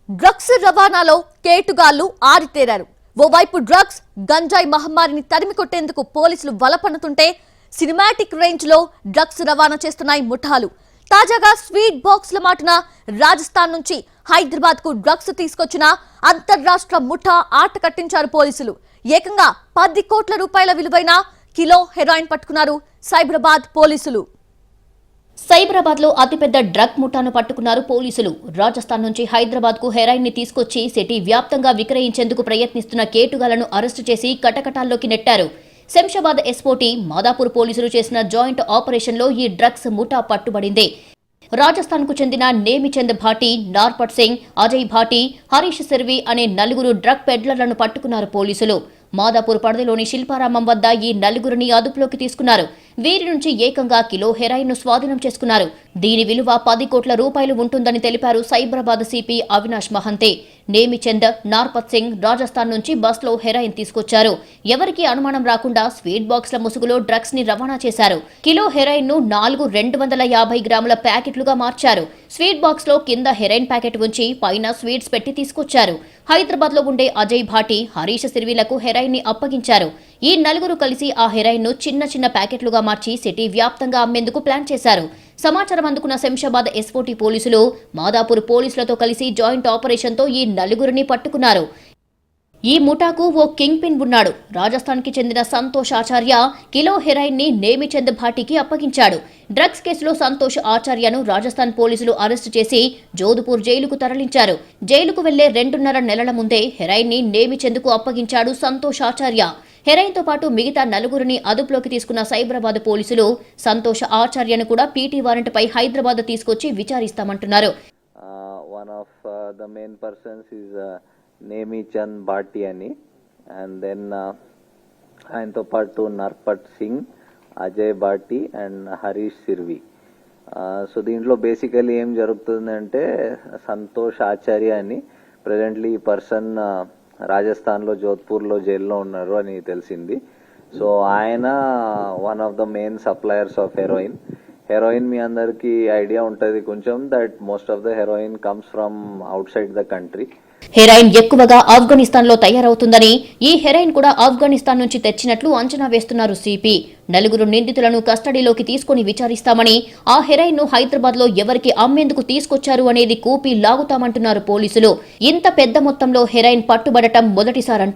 Drugs రవాణాలో కేటుగాళ్లు ఆరితేరారు. ఓవైపు drugs గంజాయి మహమ్మారిని తరిమి కొట్టేందుకు పోలీసులు వలపన్నుతుంటే సినిమాటిక్ రేంజ్ లో డ్రగ్స్ రవాణా చేస్తున్నాయి ముఠాలు. తాజాగా స్వీట్ బాక్స్ల మాటున రాజస్థాన్ నుంచి హైదరాబాద్ కు డ్రగ్స్ తీసుకొచ్చిన అంతర్రాష్ట్ర ముఠా ఆట కట్టించారు పోలీసులు. ఏకంగా 10 కోట్ల రూపాయల విలువైన కిలో హెరాయిన్ పట్టుకున్నారు సైబరాబాద్ పోలీసులు. సైబరాబాద్ లో అతిపెద్ద డ్రగ్ ముఠాను పట్టుకున్నారు పోలీసులు. రాజస్థాన్ నుంచి హైదరాబాద్ కు హెరాయిన్ ని తీసుకొచ్చి సిటీ వ్యాప్తంగా విక్రయించేందుకు ప్రయత్నిస్తున్న కేటుగాళ్లను అరెస్టు చేసి కటకటాల్లోకి నెట్టారు. శంషాబాద్ ఎస్పోటీ మాదాపూర్ పోలీసులు చేసిన జాయింట్ ఆపరేషన్ లో ఈ డ్రగ్స్ ముఠా పట్టుబడింది. రాజస్థాన్ కు చెందిన నేమిచంద్ భాటి, నార్పట్ సింగ్, అజయ్ భాటి, హరీష్ సిర్వి అనే 4 డ్రగ్ పెడ్లర్లను పట్టుకున్నారు పోలీసులు. మాదాపూర్ పరిధిలోని శిల్పారామం వద్ద ఈ 4 అదుపులోకి తీసుకున్నారు. వీరి నుంచి ఏకంగా కిలో హెరాయిన్ ను స్వాధీనం చేసుకున్నారు. దీని విలువ 10 కోట్ల రూపాయలు ఉంటుందని తెలిపారు సైబరాబాద్ సిపి అవినాష్ మహంతే. నేమిచంద్, నార్పత్ సింగ్ రాజస్థాన్ నుంచి బస్లో హెరాయిన్ తీసుకొచ్చారు. ఎవరికీ అనుమానం రాకుండా స్వీట్ బాక్స్ల ముసుగులో డ్రగ్స్ ని రవాణా చేశారు. కిలో హెరాయిన్ ను 4 250 గ్రాముల ప్యాకెట్లుగా మార్చారు. స్వీట్ బాక్స్ లో కింద హెరాయిన్ ప్యాకెట్ ఉంచి పైన స్వీట్స్ పెట్టి తీసుకొచ్చారు. హైదరాబాద్ లో ఉండే అజయ్ భాటి, హరీష్ సిర్వీలకు హెరాయిన్ ని అప్పగించారు. ఈ 4 కలిసి ఆ హెరాయిన్ ను చిన్న ప్యాకెట్లుగా మార్చి సిటీ వ్యాప్తంగా అమ్మేందుకు ప్లాన్ చేశారు. సమాచారం అందుకున్న శంషాబాద్ ఎస్పోటీ పోలీసులు మాదాపూర్ పోలీసులతో కలిసి జాయింట్ ఆపరేషన్ తో ఈ 4 పట్టుకున్నారు. ఈ ముఠాకు ఓ కింగ్ పిన్ ఉన్నాడు. రాజస్థాన్ కి చెందిన సంతోష్ ఆచార్య కిలో హెరాయిన్ ని నేమిచంద్ భాటికి అప్పగించాడు. డ్రగ్స్ కేసులో సంతోష్ ఆచార్యను రాజస్థాన్ పోలీసులు అరెస్టు చేసి జోధ్పూర్ జైలుకు తరలించారు. జైలుకు వెళ్లే 2.5 నెలల ముందే హెరాయిన్ ని నేమిచంద్కు అప్పగించాడు సంతోష్ ఆచార్య. హెరాయిన్ తో పాటు మిగతా 4 అదుపులోకి తీసుకున్న సైబరాబాద్ పోలీసులు సంతోష్ ఆచార్యను కూడా పీటీ వారెంట్ పై హైదరాబాద్ తీసుకొచ్చి విచారిస్తామంటున్నారు. నేమిచంద్ భాటి అని అండ్ దెన్ ఆయనతో పాటు నర్పట్ సింగ్, అజయ్ భాటి అండ్ హరీష్ సిర్వి. సో దీంట్లో బేసికలీ ఏం జరుగుతుందంటే సంతోష్ ఆచార్య అని ప్రెజెంట్లీ ఈ పర్సన్ రాజస్థాన్లో జోధ్పూర్లో జైల్లో ఉన్నారు అని తెలిసింది. సో ఆయన one of the main suppliers of heroin. Heroin మీ అందరికి ఐడియా ఉంటుంది కొంచెం, that most of the heroin comes from outside the country. Heroin ఎక్కువగా ఆఫ్ఘనిస్తాన్ లో తయారవుతుందని, ఈ హెరాయిన్ కూడా ఆఫ్ఘనిస్తాన్ నుంచి తెచ్చినట్లు అంచనా వేస్తున్నారు సిపి. 4 నిందితులను కస్టడీలోకి తీసుకుని విచారిస్తామని, ఆ హెరాయిన్ ను హైదరాబాద్ లో ఎవరికి అమ్మేందుకు తీసుకొచ్చారు అనేది కూపి లాగుతామంటున్నారు పోలీసులు. ఇంత పెద్ద మొత్తంలో హెరాయిన్ పట్టుబడటం మొదటిసారంటున్నారు.